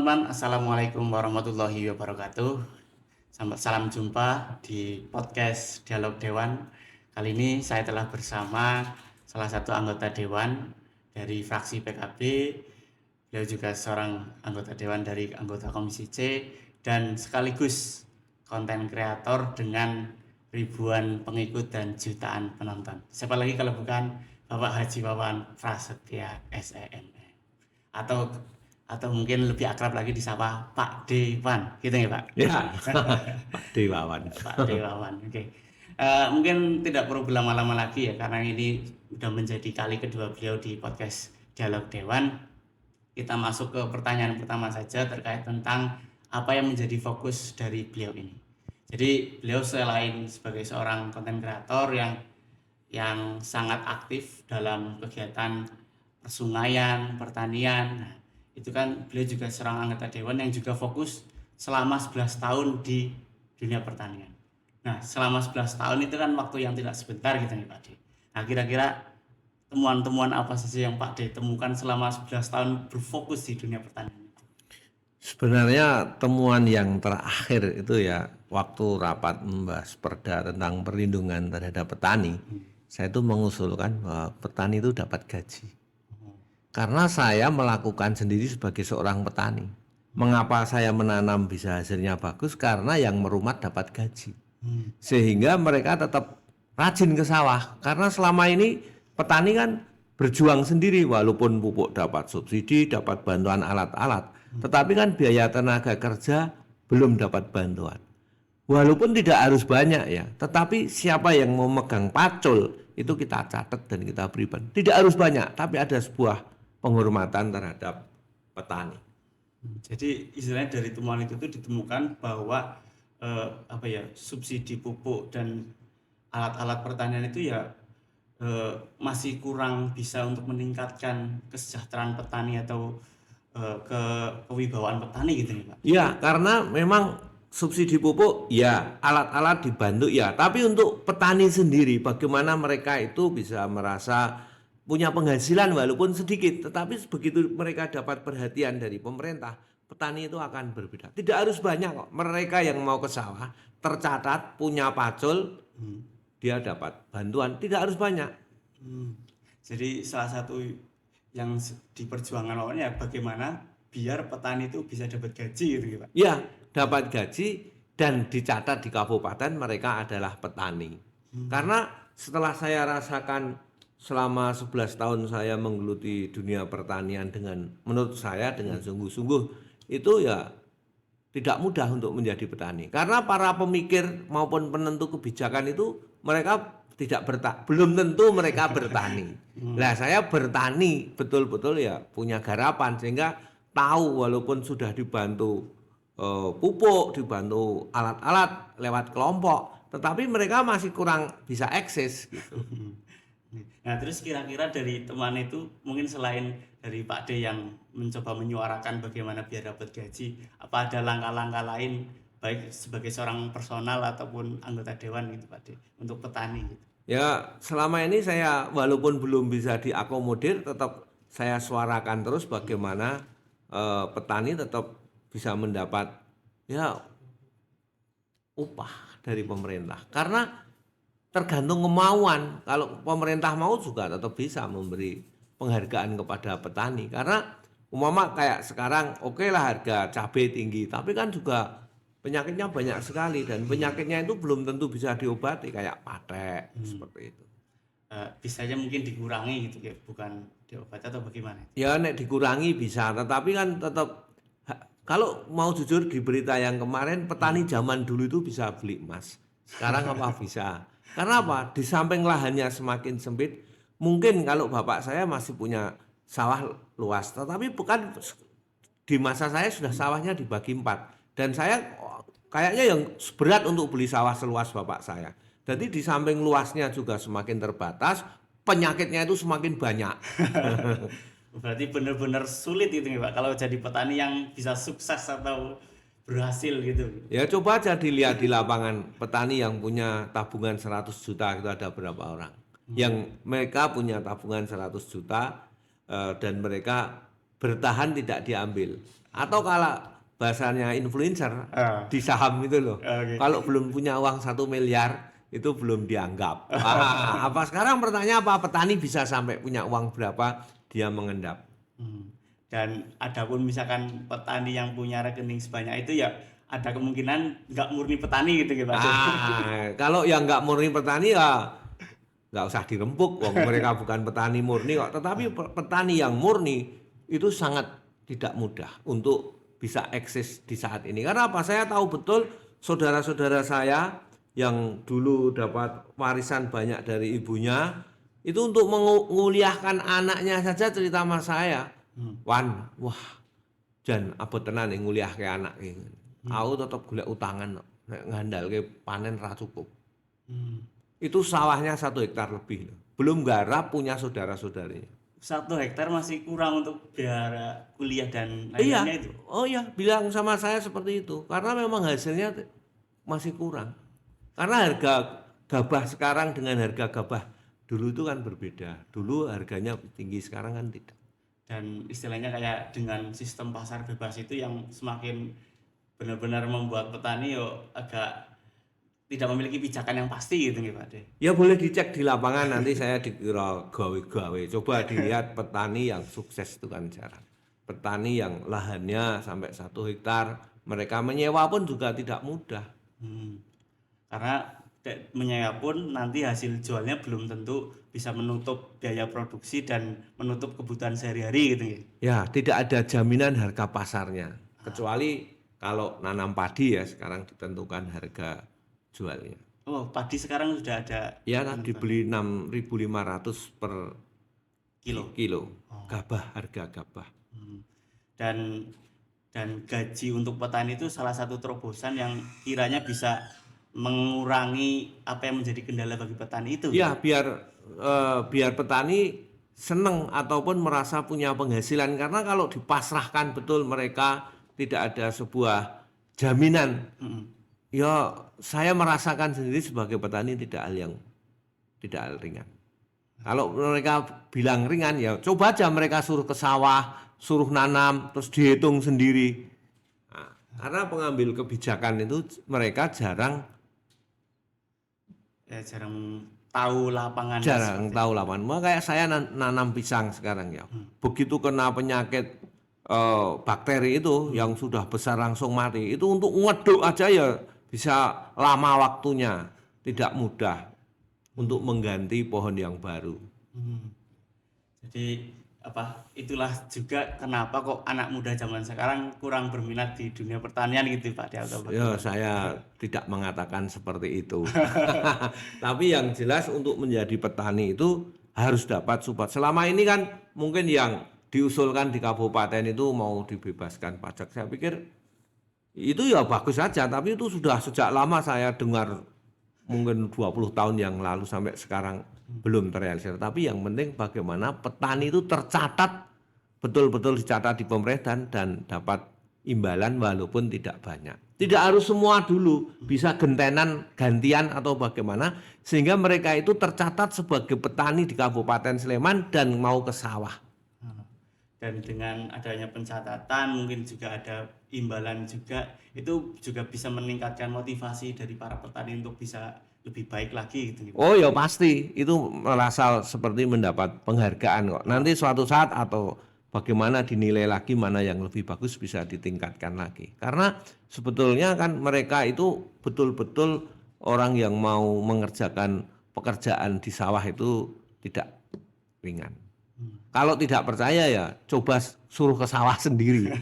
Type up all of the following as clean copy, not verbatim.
teman-teman, Assalamualaikum warahmatullahi wabarakatuh. Salam jumpa di podcast Dialog Dewan. Kali ini saya telah bersama salah satu anggota Dewan dari fraksi PKB. Beliau juga seorang anggota Dewan dari anggota Komisi C dan sekaligus konten kreator dengan ribuan pengikut dan jutaan penonton. Siapa lagi kalau bukan Bapak Haji Wawan Prasetya SEM. Atau mungkin lebih akrab lagi disapa Pak Dewan, gitu ya Pak? Ya, Pak Dewawan. Pak Dewan, oke. Mungkin tidak perlu berlama-lama lagi ya, karena ini sudah menjadi kali kedua beliau di podcast Dialog Dewan. Kita masuk ke pertanyaan pertama saja terkait tentang apa yang menjadi fokus dari beliau ini. Jadi beliau selain sebagai seorang konten kreator yang sangat aktif dalam kegiatan persungaian, pertanian. Nah, itu kan beliau juga seorang anggota Dewan yang juga fokus selama 11 tahun di dunia pertanian. Nah, selama 11 tahun itu kan waktu yang tidak sebentar gitu nih Pak D. Nah, kira-kira temuan-temuan apa saja yang Pak D temukan selama 11 tahun berfokus di dunia pertanian? Sebenarnya temuan yang terakhir itu ya waktu rapat membahas perda tentang perlindungan terhadap petani. Saya itu mengusulkan bahwa petani itu dapat gaji. Karena saya melakukan sendiri sebagai seorang petani. Mengapa saya menanam bisa hasilnya bagus? Karena yang merumat dapat gaji. Sehingga mereka tetap rajin ke sawah. Karena selama ini petani kan berjuang sendiri walaupun pupuk dapat subsidi, dapat bantuan alat-alat. Tetapi kan biaya tenaga kerja belum dapat bantuan. Walaupun tidak harus banyak ya, tetapi siapa yang mau megang pacul itu kita catat dan kita berikan. Tidak harus banyak, tapi ada sebuah penghormatan terhadap petani. Jadi istilahnya dari temuan itu ditemukan bahwa subsidi pupuk dan alat-alat pertanian itu ya masih kurang bisa untuk meningkatkan kesejahteraan petani atau kewibawaan petani gitu nih Pak. Ya, karena memang subsidi pupuk ya, alat-alat dibantu ya, tapi untuk petani sendiri bagaimana mereka itu bisa merasa punya penghasilan walaupun sedikit, tetapi begitu mereka dapat perhatian dari pemerintah, petani itu akan berbeda. Tidak harus banyak kok. Mereka yang mau ke sawah tercatat punya pacul, dia dapat bantuan. Tidak harus banyak. Jadi salah satu yang diperjuangkan awalnya bagaimana biar petani itu bisa dapat gaji gitu Pak. Ya, dapat gaji dan dicatat di kabupaten mereka adalah petani. Karena setelah saya rasakan selama 11 tahun saya menggeluti dunia pertanian menurut saya dengan sungguh-sungguh itu ya tidak mudah untuk menjadi petani. Karena para pemikir maupun penentu kebijakan itu mereka belum tentu mereka bertani. Nah, saya bertani betul-betul ya punya garapan sehingga tahu walaupun sudah dibantu pupuk, dibantu alat-alat lewat kelompok, tetapi mereka masih kurang bisa akses gitu. Nah, terus kira-kira dari teman itu mungkin selain dari Pak D yang mencoba menyuarakan bagaimana biar dapat gaji, apa ada langkah-langkah lain baik sebagai seorang personal ataupun anggota dewan gitu Pak D untuk petani gitu. Ya, selama ini saya walaupun belum bisa diakomodir tetap saya suarakan terus bagaimana petani tetap bisa mendapat ya upah dari pemerintah. Karena tergantung kemauan. Kalau pemerintah mau juga tetap bisa memberi penghargaan kepada petani. Karena umpama kayak sekarang oke lah harga cabai tinggi, tapi kan juga penyakitnya banyak sekali dan penyakitnya itu belum tentu bisa diobati kayak patek seperti itu. Bisa aja mungkin dikurangi gitu ya, bukan diobati atau bagaimana? Ya nek dikurangi bisa, tetapi kan tetap kalau mau jujur di berita yang kemarin petani zaman dulu itu bisa beli emas. Sekarang apa bisa? Karena apa? Di samping lahannya semakin sempit, mungkin kalau bapak saya masih punya sawah luas, tetapi bukan di masa saya sudah sawahnya dibagi 4 dan saya kayaknya yang berat untuk beli sawah seluas bapak saya. Jadi di samping luasnya juga semakin terbatas, penyakitnya itu semakin banyak. Berarti benar-benar sulit gitu nih Pak kalau jadi petani yang bisa sukses atau berhasil gitu. Ya coba aja dilihat di lapangan petani yang punya tabungan 100 juta itu ada berapa orang. Yang mereka punya tabungan 100 juta dan mereka bertahan tidak diambil. Atau kalau bahasanya influencer di saham itu loh. Oke. Kalau belum punya uang 1 miliar itu belum dianggap. Apa sekarang pertanyaan apa? Petani bisa sampai punya uang berapa dia mengendap. Dan adapun misalkan petani yang punya rekening sebanyak itu ya ada kemungkinan nggak murni petani gitu Pak. Kalau yang nggak murni petani ya nggak usah dirempuk, wong mereka bukan petani murni kok. Tetapi petani yang murni itu sangat tidak mudah untuk bisa eksis di saat ini. Karena apa? Saya tahu betul saudara-saudara saya yang dulu dapat warisan banyak dari ibunya itu untuk menguliahkan anaknya saja cerita sama saya. Wan, wah, jan apa tenan nguliah ke anak ini. Aku tetap golek utangan nek ngandalke panen ra cukup. Itu sawahnya 1 hektar lebih loh. Belum garap punya saudara-saudaranya. 1 hektar masih kurang untuk biaya kuliah dan Iya. lainnya itu. Oh iya, bilang sama saya seperti itu. Karena memang hasilnya masih kurang. Karena harga gabah sekarang dengan harga gabah dulu itu kan berbeda. Dulu harganya tinggi, sekarang kan tidak. Dan istilahnya kayak dengan sistem pasar bebas itu yang semakin benar-benar membuat petani yo agak tidak memiliki pijakan yang pasti gitu nih Pak De. Ya boleh dicek di lapangan, nanti saya dikira gawe-gawe. Coba dilihat petani yang sukses itu kan jarang. Petani yang lahannya sampai 1 hektar, mereka menyewa pun juga tidak mudah. Karena menyewa pun nanti hasil jualnya belum tentu bisa menutup biaya produksi dan menutup kebutuhan sehari-hari gitu ya. Ya, tidak ada jaminan harga pasarnya. Kecuali kalau nanam padi ya sekarang ditentukan harga jualnya. Oh, padi sekarang sudah ada Ya kan dibeli 6.500 per kilo. Gabah, harga gabah. Dan gaji untuk petani itu salah satu terobosan yang kiranya bisa mengurangi apa yang menjadi kendala bagi petani itu. Ya, biar petani senang ataupun merasa punya penghasilan, karena kalau dipasrahkan betul mereka tidak ada sebuah jaminan. Ya, saya merasakan sendiri sebagai petani tidak hal ringan. Kalau mereka bilang ringan, ya coba aja mereka suruh ke sawah, suruh nanam, terus dihitung sendiri. Nah, karena pengambil kebijakan itu mereka jarang tahu lapangan. Kayak saya nanam pisang sekarang ya. Begitu kena penyakit bakteri itu yang sudah besar langsung mati, itu untuk ngeduk aja ya bisa lama waktunya, tidak mudah untuk mengganti pohon yang baru. Jadi itulah juga kenapa kok anak muda zaman sekarang kurang berminat di dunia pertanian gitu Pak Dialto. Ya, saya tidak mengatakan seperti itu. Tapi yang jelas untuk menjadi petani itu harus dapat support. Selama ini kan mungkin yang diusulkan di kabupaten itu mau dibebaskan pajak. Saya pikir itu ya bagus saja, tapi itu sudah sejak lama saya dengar, mungkin 20 tahun yang lalu sampai sekarang belum terrealisasi. Tapi yang penting bagaimana petani itu tercatat, betul-betul dicatat di pemerintahan dan dapat imbalan walaupun tidak banyak. Tidak harus semua dulu, bisa gentenan, gantian atau bagaimana, sehingga mereka itu tercatat sebagai petani di Kabupaten Sleman dan mau ke sawah. Dan dengan adanya pencatatan mungkin juga ada imbalan juga, itu juga bisa meningkatkan motivasi dari para petani untuk bisa lebih baik lagi gitu. Oh ya pasti, itu merasa seperti mendapat penghargaan kok. Nanti suatu saat atau bagaimana dinilai lagi mana yang lebih bagus bisa ditingkatkan lagi. Karena sebetulnya kan mereka itu betul-betul orang yang mau mengerjakan pekerjaan di sawah itu tidak ringan. Kalau tidak percaya ya coba suruh ke sawah sendiri.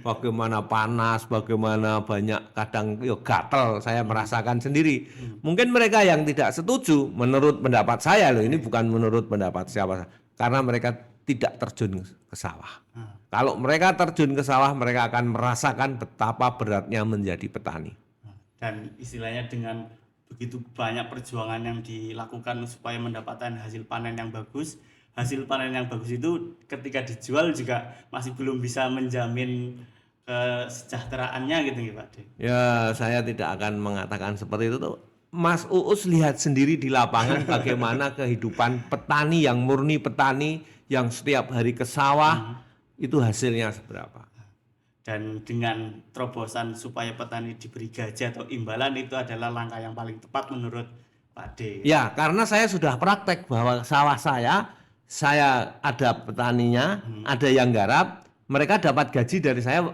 Bagaimana panas, bagaimana banyak kadang gatel, saya merasakan sendiri. Mungkin mereka yang tidak setuju menurut pendapat saya loh, ini bukan menurut pendapat siapa, karena mereka tidak terjun ke sawah. Kalau mereka terjun ke sawah, mereka akan merasakan betapa beratnya menjadi petani. Dan istilahnya dengan begitu banyak perjuangan yang dilakukan supaya mendapatkan hasil panen yang bagus, hasil panen yang bagus itu ketika dijual juga masih belum bisa menjamin kesejahteraannya gitu nih Pak De. Ya, saya tidak akan mengatakan seperti itu tuh. Mas Uus lihat sendiri di lapangan bagaimana kehidupan petani yang murni petani yang setiap hari ke sawah, itu hasilnya seberapa. Dan dengan terobosan supaya petani diberi gaji atau imbalan itu adalah langkah yang paling tepat menurut Pak D. Ya, karena saya sudah praktek bahwa sawah saya ada petaninya, ada yang garap, mereka dapat gaji dari saya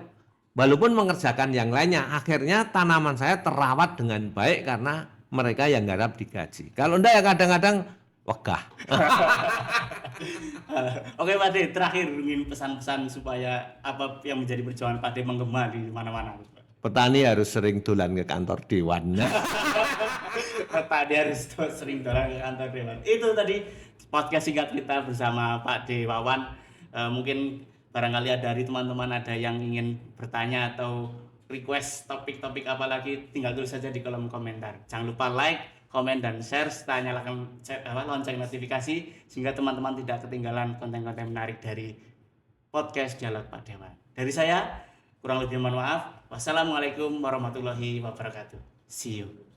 walaupun mengerjakan yang lainnya. Akhirnya tanaman saya terawat dengan baik karena mereka yang garap digaji. Kalau enggak ya kadang-kadang wegah. Oke Pak D, terakhir ingin pesan-pesan supaya apa yang menjadi perjuangan Pak D menggema di mana-mana. Petani harus sering dolan ke kantor dewan. Pak D harus sering dorong ke kantor dewan. Itu tadi podcast singkat kita bersama Pak D Wawan. Mungkin barangkali ada dari teman-teman ada yang ingin bertanya atau request topik-topik apa lagi, tinggal tulis saja di kolom komentar. Jangan lupa like, komen, dan share serta nyalakan lonceng notifikasi sehingga teman-teman tidak ketinggalan konten-konten menarik dari podcast Dialog Pak Dewan. Dari saya kurang lebih mohon maaf. Wassalamualaikum warahmatullahi wabarakatuh. See you.